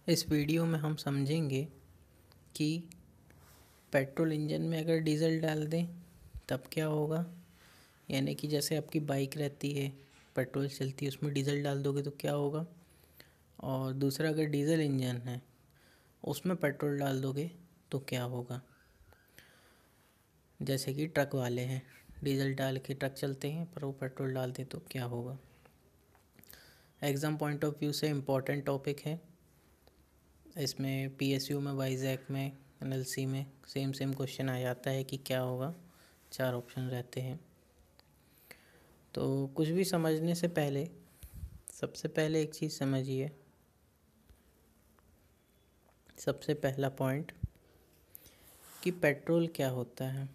इस वीडियो में हम समझेंगे कि पेट्रोल इंजन में अगर डीजल डाल दें तब क्या होगा। यानी कि जैसे आपकी बाइक रहती है, पेट्रोल चलती है, उसमें डीजल डाल दोगे तो क्या होगा। और दूसरा, अगर डीजल इंजन है उसमें पेट्रोल डाल दोगे तो क्या होगा। जैसे कि ट्रक वाले हैं, डीजल डाल के ट्रक चलते हैं, पर वो पेट्रोल डाल दें तो क्या होगा। एग्ज़ाम पॉइंट ऑफ व्यू से इम्पॉर्टेंट टॉपिक है। इसमें पीएसयू में, वाइजैक में, एनएलसी में सेम क्वेश्चन आ जाता है कि क्या होगा। 4 ऑप्शन रहते हैं। तो कुछ भी समझने से पहले सबसे पहले एक चीज़ समझिए। सबसे पहला पॉइंट कि पेट्रोल क्या होता है।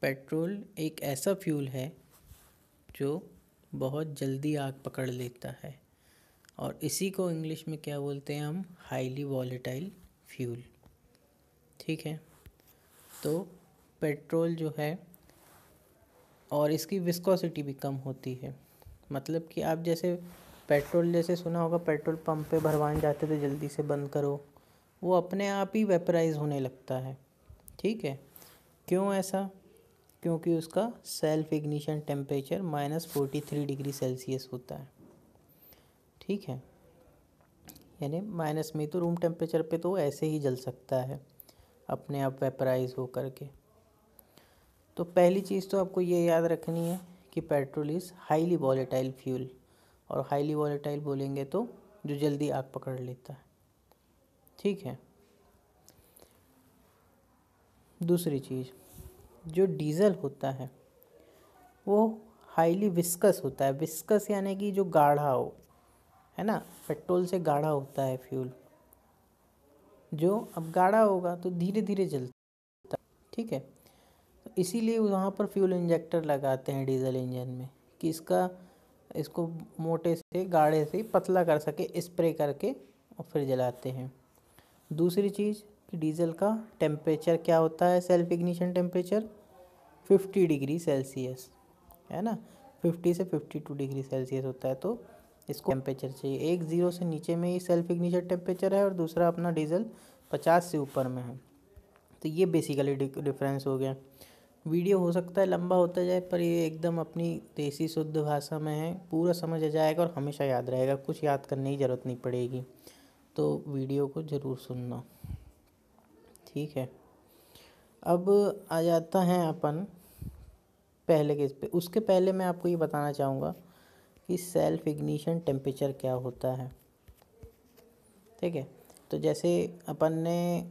पेट्रोल एक ऐसा फ्यूल है जो बहुत जल्दी आग पकड़ लेता है, और इसी को इंग्लिश में क्या बोलते हैं हम, हाईली वॉलेटाइल फ्यूल। ठीक है। तो पेट्रोल जो है, और इसकी विस्कोसिटी भी कम होती है। मतलब कि आप जैसे पेट्रोल, जैसे सुना होगा पेट्रोल पंप पे भरवाने जाते तो जल्दी से बंद करो, वो अपने आप ही वेपराइज होने लगता है। ठीक है। क्यों ऐसा? क्योंकि उसका self ignition temperature -43 degree Celsius होता है। ठीक है। यानी माइनस में, तो रूम टेम्परेचर पे तो ऐसे ही जल सकता है अपने आप वेपराइज हो करके। तो पहली चीज़ तो आपको ये याद रखनी है कि petrol is highly volatile fuel. और हाईली वॉलेटाइल बोलेंगे तो जो जल्दी आग पकड़ लेता है। ठीक है। दूसरी चीज़, जो डीज़ल होता है वो हाईली विस्कस होता है। विस्कस यानी कि जो गाढ़ा हो, है ना। पेट्रोल से गाढ़ा होता है फ्यूल। जो अब गाढ़ा होगा तो धीरे धीरे जलता है। ठीक है। तो इसीलिए वहाँ पर फ्यूल इंजेक्टर लगाते हैं डीजल इंजन में, कि इसको मोटे से गाढ़े से पतला कर सके, स्प्रे करके और फिर जलाते हैं। दूसरी चीज़ कि डीजल का टेम्परेचर क्या होता है, self ignition temperature 50 degree Celsius, है ना। 50 से 52 डिग्री सेल्सियस होता है। तो इसको टेम्परेचर चाहिए, एक 0 से नीचे में ही सेल्फ इग्निशन टेम्परेचर है, और दूसरा अपना डीजल 50 से ऊपर में है। तो ये बेसिकली डिफरेंस हो गया। वीडियो हो सकता है लंबा होता जाए, पर ये एकदम अपनी देसी शुद्ध भाषा में है, पूरा समझ आ जाएगा और हमेशा याद रहेगा, कुछ याद करने की ज़रूरत नहीं पड़ेगी। तो वीडियो को ज़रूर सुनना। ठीक है। अब आ जाता है अपन पहले केस पे। उसके पहले मैं आपको ये बताना चाहूँगा कि सेल्फ इग्निशन टेम्परेचर क्या होता है। ठीक है। तो जैसे अपन ने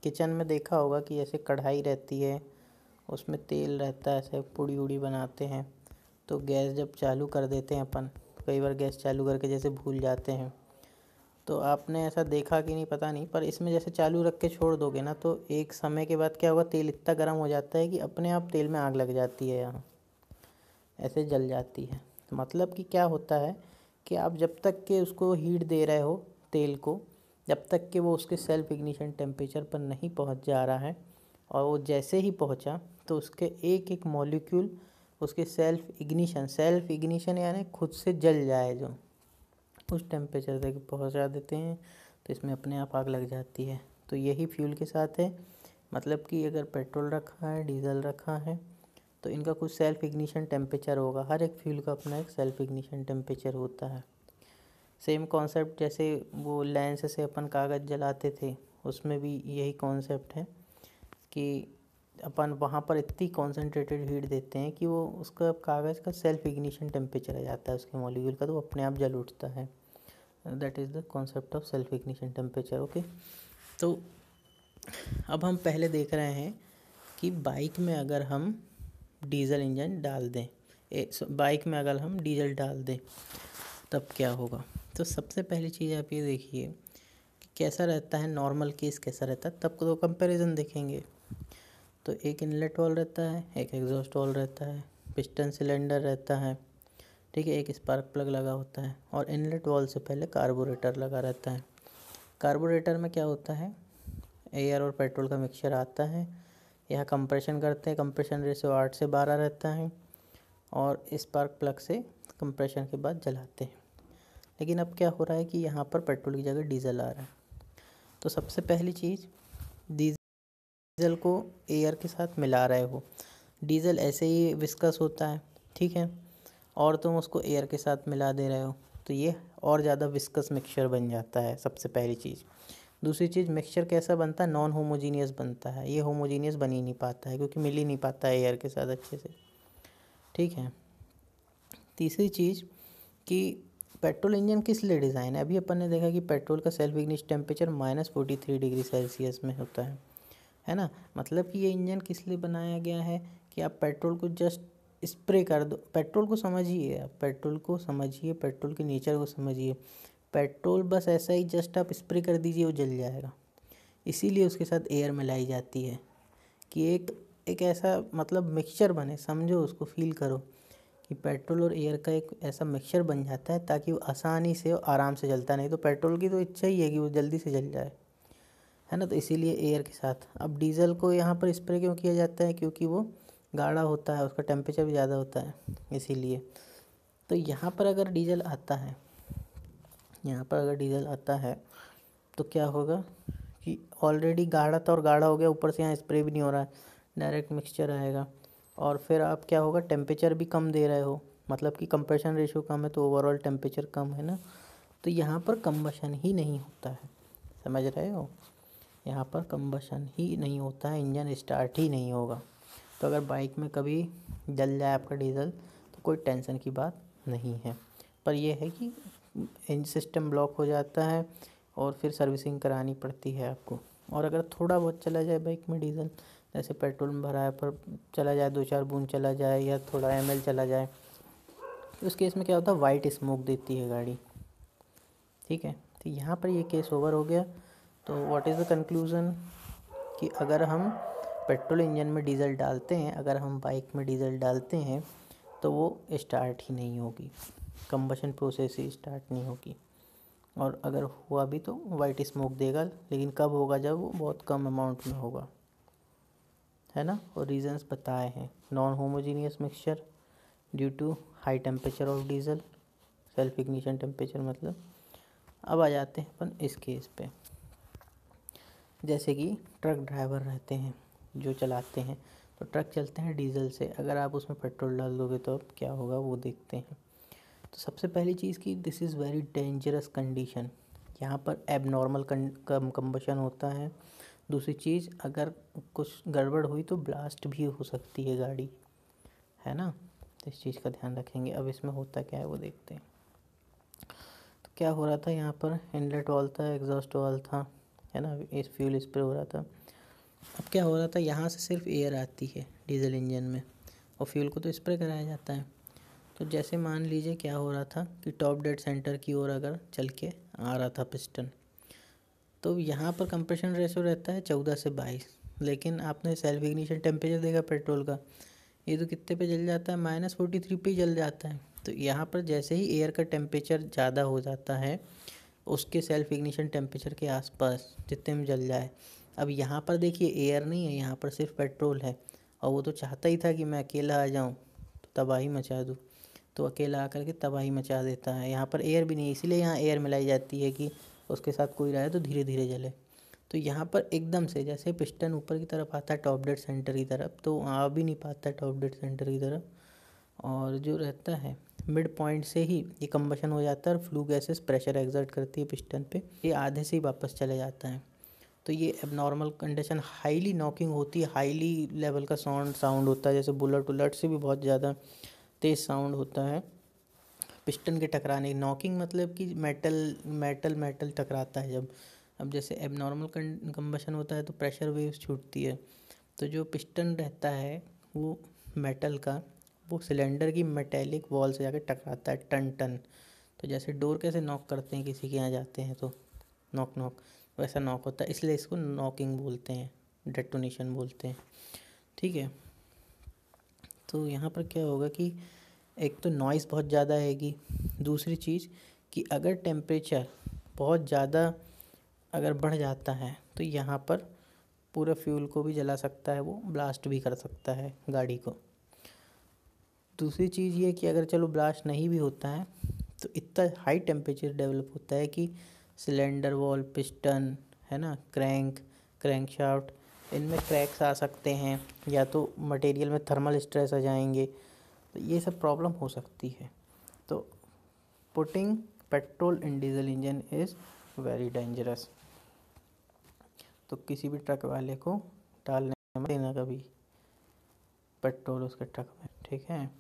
किचन में देखा होगा कि जैसे कढ़ाई रहती है, उसमें तेल रहता है, ऐसे पूड़ी उड़ी बनाते हैं। तो गैस जब चालू कर देते हैं अपन, कई बार गैस चालू करके जैसे भूल जाते हैं, तो आपने ऐसा देखा कि नहीं पता नहीं, पर इसमें जैसे चालू रख के छोड़ दोगे ना, तो एक समय के बाद क्या होगा, तेल इतना गर्म हो जाता है कि अपने आप तेल में आग लग जाती है, यहाँ ऐसे जल जाती है। तो मतलब कि क्या होता है कि आप जब तक के उसको हीट दे रहे हो तेल को, जब तक कि वो उसके सेल्फ इग्निशन टेम्परेचर पर नहीं पहुंच जा रहा है, और वो जैसे ही पहुंचा तो उसके एक एक मॉलिक्यूल उसके सेल्फ इग्निशन यानी खुद से जल जाए, जो उस टेम्परेचर तक पहुंचा देते हैं, तो इसमें अपने आप आग लग जाती है। तो यही फ्यूल के साथ है। मतलब कि अगर पेट्रोल रखा है, डीजल रखा है, तो इनका कुछ सेल्फ इग्निशन टेम्परेचर होगा। हर एक फ्यूल का अपना एक सेल्फ इग्निशन टेम्परेचर होता है। सेम कॉन्सेप्ट जैसे वो लेंस से अपन कागज़ जलाते थे, उसमें भी यही कॉन्सेप्ट है कि अपन वहाँ पर इतनी कॉन्सेंट्रेटेड हीट देते हैं कि वो उसका कागज़ का सेल्फ इग्निशन टेम्परेचर आ जाता है उसके मॉलिक्यूल का, तो वो अपने आप जल उठता है। That is the concept of self ignition temperature. Okay. तो अब हम पहले देख रहे हैं कि बाइक में अगर हम डीजल इंजन डाल दें, बाइक में अगर हम डीजल डाल दें तब क्या होगा। तो सबसे पहली चीज़ आप ये देखिए कि कैसा रहता है, नॉर्मल केस कैसा रहता है, तब तो कंपैरिजन देखेंगे। तो एक इनलेट वाल्व रहता है, एक एग्जॉस्ट वाल्व रहता है, पिस्टन सिलेंडर रहता है। ठीक है। एक स्पार्क प्लग लगा होता है, और इनलेट वाल्व से पहले कार्बोरेटर लगा रहता है। कार्बोरेटर में क्या होता है, एयर और पेट्रोल का मिक्सचर आता है। यहाँ कंप्रेशन करते हैं, कंप्रेशन रेशियो 8 से 12 रहता है, और स्पार्क प्लग से कंप्रेशन के बाद जलाते हैं। लेकिन अब क्या हो रहा है कि यहाँ पर पेट्रोल की जगह डीजल आ रहा है। तो सबसे पहली चीज़, डीजल को एयर के साथ मिला रहे हो। डीजल ऐसे ही विस्कस होता है, ठीक है, और तुम उसको एयर के साथ मिला दे रहे हो तो ये और ज़्यादा विस्कस मिक्सचर बन जाता है, सबसे पहली चीज़। दूसरी चीज़, मिक्सचर कैसा बनता है, नॉन होमोजीनियस बनता है। ये होमोजीनियस बन ही नहीं पाता है क्योंकि मिल ही नहीं पाता है एयर के साथ अच्छे से, ठीक है। तीसरी चीज़ कि पेट्रोल इंजन किस लिए डिज़ाइन है। अभी अपन ने देखा कि पेट्रोल का self ignition temperature -43 degree Celsius में होता है ना। मतलब कि ये इंजन किस लिए बनाया गया है कि आप पेट्रोल को जस्ट स्प्रे कर दो। पेट्रोल को समझिए, आप पेट्रोल को समझिए, पेट्रोल के नेचर को समझिए। पेट्रोल बस ऐसा ही जस्ट आप स्प्रे कर दीजिए, वो जल जाएगा। इसीलिए उसके साथ एयर मिलाई जाती है कि एक ऐसा मतलब मिक्सचर बने, समझो उसको, फील करो कि पेट्रोल और एयर का एक ऐसा मिक्सचर बन जाता है ताकि वो आसानी से और आराम से जलता। नहीं तो पेट्रोल की तो इच्छा ही है कि वो जल्दी से जल जाए, है ना। तो इसीलिए एयर के साथ। अब डीजल को यहाँ पर स्प्रे क्यों किया जाता है, क्योंकि वो गाढ़ा होता है, उसका टेम्परेचर भी ज़्यादा होता है इसीलिए। तो यहाँ पर अगर डीजल आता है, यहाँ पर अगर डीजल आता है तो क्या होगा कि ऑलरेडी गाढ़ा था और गाढ़ा हो गया, ऊपर से यहाँ स्प्रे भी नहीं हो रहा है, डायरेक्ट मिक्सचर आएगा। और फिर आप क्या होगा, टेम्परेचर भी कम दे रहे हो, मतलब कि कंप्रेशन रेशियो कम है तो ओवरऑल टेम्परेचर कम है ना। तो यहाँ पर कंबशन ही नहीं होता है, समझ रहे हो। यहाँ पर कंबशन ही नहीं होता है, इंजन स्टार्ट ही नहीं होगा। तो अगर बाइक में कभी जल जाए आपका डीजल तो कोई टेंशन की बात नहीं है। पर यह है कि इंजन सिस्टम ब्लॉक हो जाता है और फिर सर्विसिंग करानी पड़ती है आपको। और अगर थोड़ा बहुत चला जाए बाइक में डीजल, जैसे पेट्रोल में भरा है पर चला जाए, 2-4 बूंद चला जाए या थोड़ा ml चला जाए, तो उस केस में क्या होता है, वाइट स्मोक देती है गाड़ी, ठीक है। तो यहाँ पर ये केस ओवर हो गया। तो व्हाट इज़ द कंक्लूज़न कि अगर हम पेट्रोल इंजन में डीजल डालते हैं, अगर हम बाइक में डीजल डालते हैं तो वो स्टार्ट ही नहीं होगी, कंबशन प्रोसेस ही स्टार्ट नहीं होगी। और अगर हुआ भी तो वाइट स्मोक देगा, लेकिन कब होगा, जब वो बहुत कम अमाउंट में होगा, है ना। और रीजंस बताए हैं, non homogeneous mixture due to high temperature of diesel, self ignition temperature मतलब। अब आ जाते हैं अपन इस केस पे, जैसे कि ट्रक ड्राइवर रहते हैं जो चलाते हैं, तो ट्रक चलते हैं डीजल से, अगर आप उसमें पेट्रोल डाल दोगे तो अब क्या होगा वो देखते हैं। तो सबसे पहली चीज़ कि this is very dangerous condition, यहाँ पर एबनॉर्मल कंबशन होता है। दूसरी चीज़, अगर कुछ गड़बड़ हुई तो ब्लास्ट भी हो सकती है गाड़ी, है ना। तो इस चीज़ का ध्यान रखेंगे। अब इसमें होता क्या है वो देखते हैं। तो क्या हो रहा था, यहाँ पर इनलेट वाल्व था, एग्जॉस्ट वाल्व था, है ना, इस फ्यूल स्प्रे हो रहा था। अब क्या हो रहा था, यहाँ से सिर्फ एयर आती है डीजल इंजन में और फ्यूल को तो स्प्रे कराया जाता है। तो जैसे मान लीजिए क्या हो रहा था कि टॉप डेड सेंटर की ओर अगर चल के आ रहा था पिस्टन, तो यहाँ पर कंप्रेशन रेशो रहता है 14 से 22, लेकिन आपने सेल्फ इग्निशन टेम्परेचर देखा पेट्रोल का, ये तो कितने पे जल जाता है, -43 पे ही जल जाता है। तो यहाँ पर जैसे ही एयर का टेम्परेचर ज़्यादा हो जाता है उसके सेल्फ इग्निशन टेम्परेचर के आसपास जितने में जल जाए। अब यहाँ पर देखिए एयर नहीं है, यहाँ पर सिर्फ पेट्रोल है, और वो तो चाहता ही था कि मैं अकेला आ जाऊँ तो तबाही मचा दूँ, तो अकेला आकर के तबाही मचा देता है। यहाँ पर एयर भी नहीं है, इसीलिए यहाँ एयर मिलाई जाती है कि उसके साथ कोई रहे तो धीरे धीरे जले। तो यहाँ पर एकदम से जैसे पिस्टन ऊपर की तरफ आता है टॉप डेड सेंटर की तरफ, तो आ भी नहीं पाता है टॉप डेड सेंटर की तरफ, और जो रहता है मिड पॉइंट से ही ये कंबशन हो जाता है और फ्लू गैसेस प्रेशर एक्सर्ट करती है पिस्टन पे, ये आधे से ही वापस चले जाता है। तो ये एबनॉर्मल कंडीशन हाईली नॉकिंग होती है, हाईली लेवल का साउंड होता है, जैसे बुलेट उलट से भी बहुत ज़्यादा तेज़ साउंड होता है पिस्टन के टकराने। नॉकिंग मतलब कि मेटल टकराता है जब। अब जैसे एबनॉर्मल कंबशन होता है तो प्रेशर वेव्स छूटती है, तो जो पिस्टन रहता है वो मेटल का, वो सिलेंडर की मेटेलिक वॉल से जाकर टकराता है टन टन। तो जैसे डोर कैसे नॉक करते हैं किसी के यहाँ जाते हैं तो नॉक नॉक, वैसा नॉक होता है, इसलिए इसको नॉकिंग बोलते हैं, डेटोनेशन बोलते हैं, ठीक है। तो यहाँ पर क्या होगा कि एक तो नॉइज़ बहुत ज़्यादा आएगी, दूसरी चीज़ कि अगर टेम्परेचर बहुत ज़्यादा अगर बढ़ जाता है तो यहाँ पर पूरे फ्यूल को भी जला सकता है, वो ब्लास्ट भी कर सकता है गाड़ी को। दूसरी चीज़ ये कि अगर चलो ब्लास्ट नहीं भी होता है तो इतना हाई टेम्परेचर डेवलप होता है कि सिलेंडर वॉल, पिस्टन, है ना, क्रैंक शाफ्ट, इनमें क्रैक्स आ सकते हैं, या तो मटेरियल में थर्मल स्ट्रेस आ जाएंगे, तो ये सब प्रॉब्लम हो सकती है। तो putting petrol in diesel engine is very dangerous. तो किसी भी ट्रक वाले को डालने मत देना कभी पेट्रोल उसके ट्रक में, ठीक है।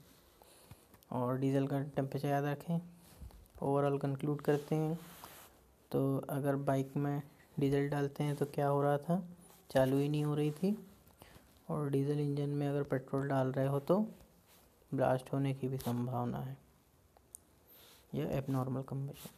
और डीजल का टेम्परेचर याद रखें। ओवरऑल कंक्लूड करते हैं, तो अगर बाइक में डीजल डालते हैं तो क्या हो रहा था, चालू ही नहीं हो रही थी। और डीजल इंजन में अगर पेट्रोल डाल रहे हो तो ब्लास्ट होने की भी संभावना है, यह एबनॉर्मल कंबशन।